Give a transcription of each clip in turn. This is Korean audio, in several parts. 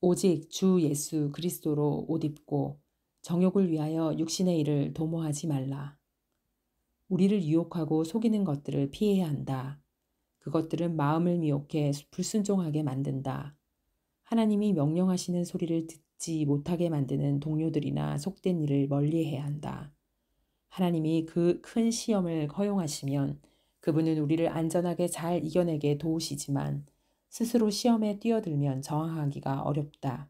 오직 주 예수 그리스도로 옷 입고 정욕을 위하여 육신의 일을 도모하지 말라. 우리를 유혹하고 속이는 것들을 피해야 한다. 그것들은 마음을 미혹해 불순종하게 만든다. 하나님이 명령하시는 소리를 듣지 못하게 만드는 동료들이나 속된 일을 멀리해야 한다. 하나님이 그 큰 시험을 허용하시면 그분은 우리를 안전하게 잘 이겨내게 도우시지만 스스로 시험에 뛰어들면 저항하기가 어렵다.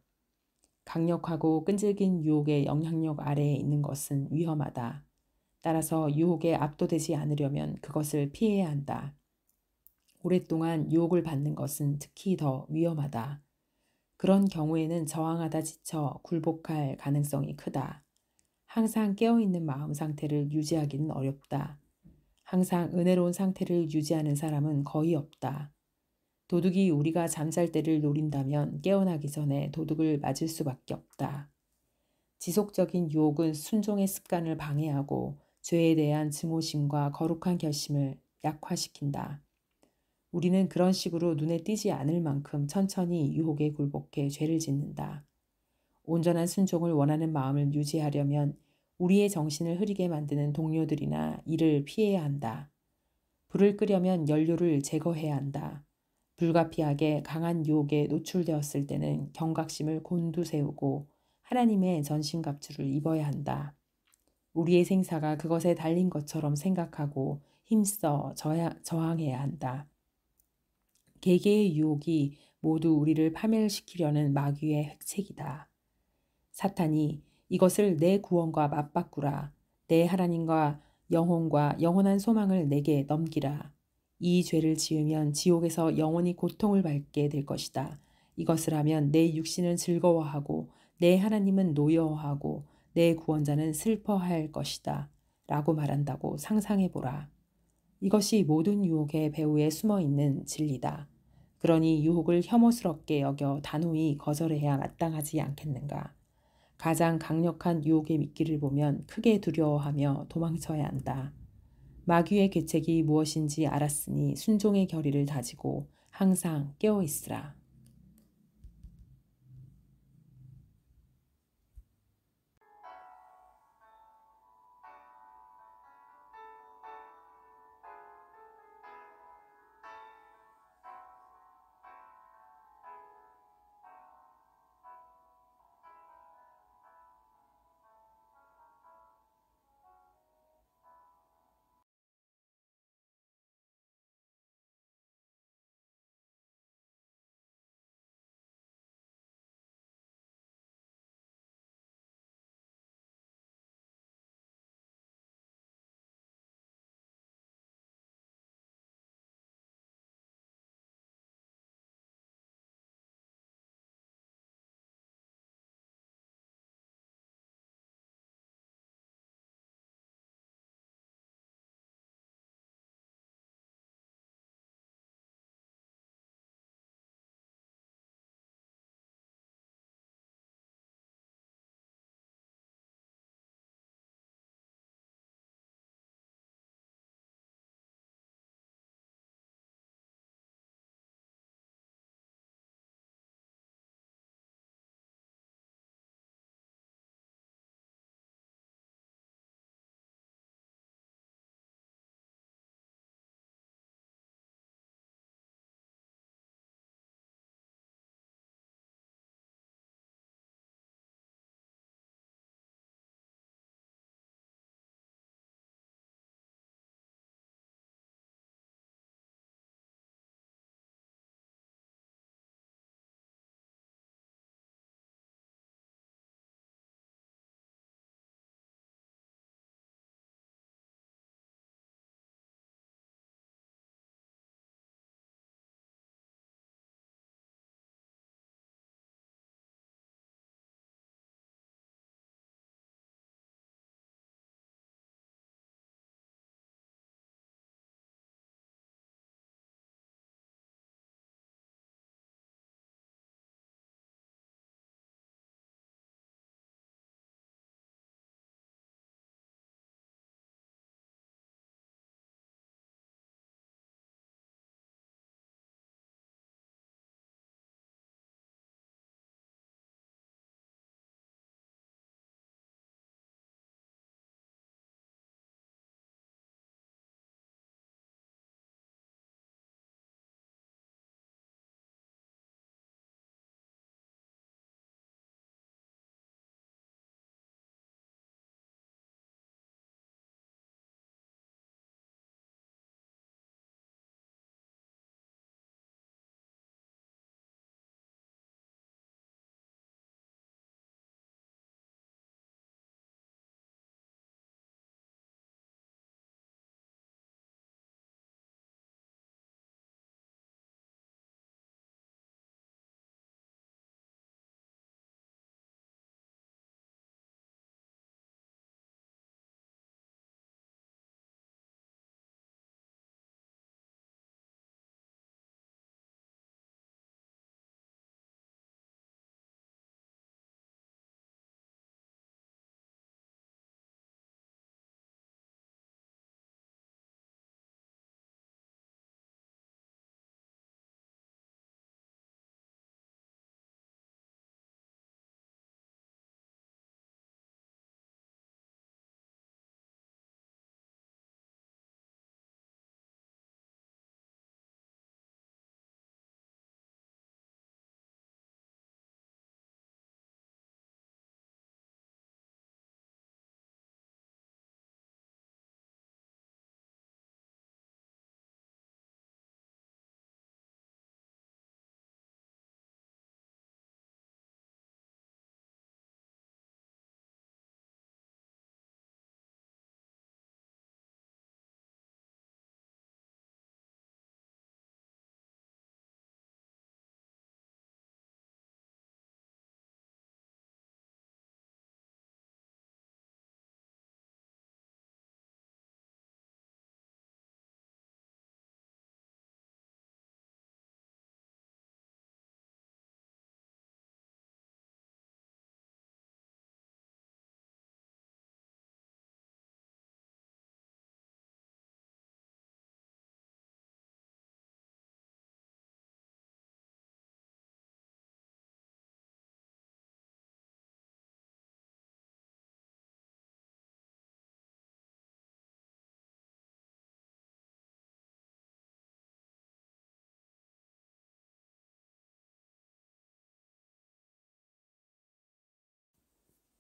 강력하고 끈질긴 유혹의 영향력 아래에 있는 것은 위험하다. 따라서 유혹에 압도되지 않으려면 그것을 피해야 한다. 오랫동안 유혹을 받는 것은 특히 더 위험하다. 그런 경우에는 저항하다 지쳐 굴복할 가능성이 크다. 항상 깨어있는 마음 상태를 유지하기는 어렵다. 항상 은혜로운 상태를 유지하는 사람은 거의 없다. 도둑이 우리가 잠잘 때를 노린다면 깨어나기 전에 도둑을 맞을 수밖에 없다. 지속적인 유혹은 순종의 습관을 방해하고 죄에 대한 증오심과 거룩한 결심을 약화시킨다. 우리는 그런 식으로 눈에 띄지 않을 만큼 천천히 유혹에 굴복해 죄를 짓는다. 온전한 순종을 원하는 마음을 유지하려면 우리의 정신을 흐리게 만드는 동료들이나 일을 피해야 한다. 불을 끄려면 연료를 제거해야 한다. 불가피하게 강한 유혹에 노출되었을 때는 경각심을 곤두세우고 하나님의 전신갑주를 입어야 한다. 우리의 생사가 그것에 달린 것처럼 생각하고 힘써 저항해야 한다. 개개의 유혹이 모두 우리를 파멸시키려는 마귀의 핵책이다. 사탄이 이것을 내 구원과 맞바꾸라. 내 하나님과 영혼과 영원한 소망을 내게 넘기라. 이 죄를 지으면 지옥에서 영원히 고통을 받게 될 것이다. 이것을 하면 내 육신은 즐거워하고 내 하나님은 노여워하고 내 구원자는 슬퍼할 것이다. 라고 말한다고 상상해보라. 이것이 모든 유혹의 배후에 숨어있는 진리다. 그러니 유혹을 혐오스럽게 여겨 단호히 거절해야 마땅하지 않겠는가. 가장 강력한 유혹의 미끼를 보면 크게 두려워하며 도망쳐야 한다. 마귀의 계책이 무엇인지 알았으니 순종의 결의를 다지고 항상 깨어 있으라.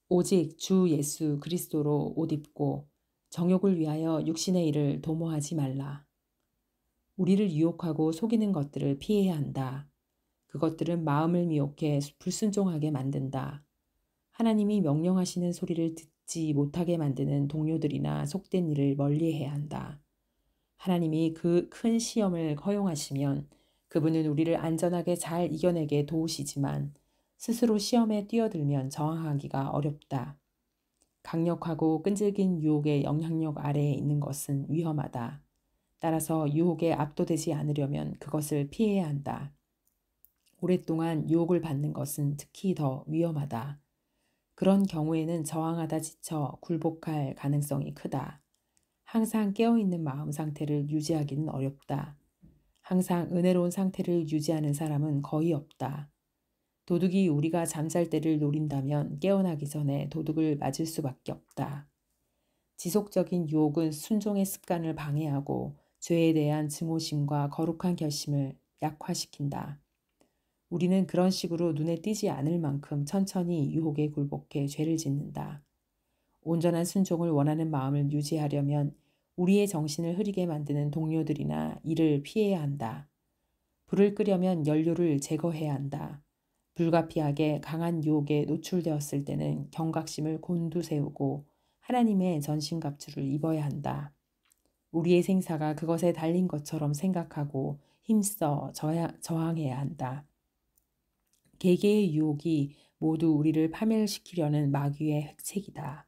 오직 주 예수 그리스도로 옷 입고 정욕을 위하여 육신의 일을 도모하지 말라. 우리를 유혹하고 속이는 것들을 피해야 한다. 그것들은 마음을 미혹해 불순종하게 만든다. 하나님이 명령하시는 소리를 듣지 못하게 만드는 동료들이나 속된 일을 멀리해야 한다. 하나님이 그 큰 시험을 허용하시면 그분은 우리를 안전하게 잘 이겨내게 도우시지만 스스로 시험에 뛰어들면 저항하기가 어렵다. 강력하고 끈질긴 유혹의 영향력 아래에 있는 것은 위험하다. 따라서 유혹에 압도되지 않으려면 그것을 피해야 한다. 오랫동안 유혹을 받는 것은 특히 더 위험하다. 그런 경우에는 저항하다 지쳐 굴복할 가능성이 크다. 항상 깨어있는 마음 상태를 유지하기는 어렵다. 항상 은혜로운 상태를 유지하는 사람은 거의 없다. 도둑이 우리가 잠잘 때를 노린다면 깨어나기 전에 도둑을 맞을 수밖에 없다. 지속적인 유혹은 순종의 습관을 방해하고 죄에 대한 증오심과 거룩한 결심을 약화시킨다. 우리는 그런 식으로 눈에 띄지 않을 만큼 천천히 유혹에 굴복해 죄를 짓는다. 온전한 순종을 원하는 마음을 유지하려면 우리의 정신을 흐리게 만드는 동료들이나 일을 피해야 한다. 불을 끄려면 연료를 제거해야 한다. 불가피하게 강한 유혹에 노출되었을 때는 경각심을 곤두세우고 하나님의 전신갑주를 입어야 한다. 우리의 생사가 그것에 달린 것처럼 생각하고 힘써 저항해야 한다. 개개의 유혹이 모두 우리를 파멸시키려는 마귀의 핵책이다.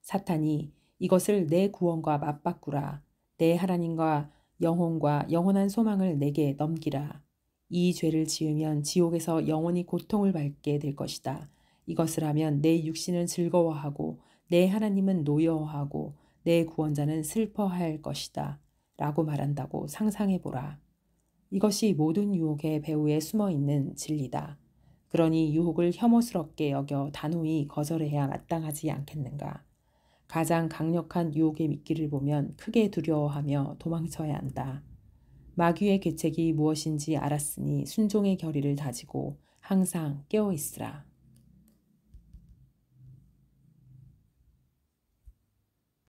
사탄이 이것을 내 구원과 맞바꾸라. 내 하나님과 영혼과 영원한 소망을 내게 넘기라. 이 죄를 지으면 지옥에서 영원히 고통을 받게 될 것이다. 이것을 하면 내 육신은 즐거워하고 내 하나님은 노여워하고 내 구원자는 슬퍼할 것이다. 라고 말한다고 상상해보라. 이것이 모든 유혹의 배후에 숨어있는 진리다. 그러니 유혹을 혐오스럽게 여겨 단호히 거절해야 마땅하지 않겠는가. 가장 강력한 유혹의 미끼를 보면 크게 두려워하며 도망쳐야 한다. 마귀의 계책이 무엇인지 알았으니 순종의 결의를 다지고 항상 깨어 있으라.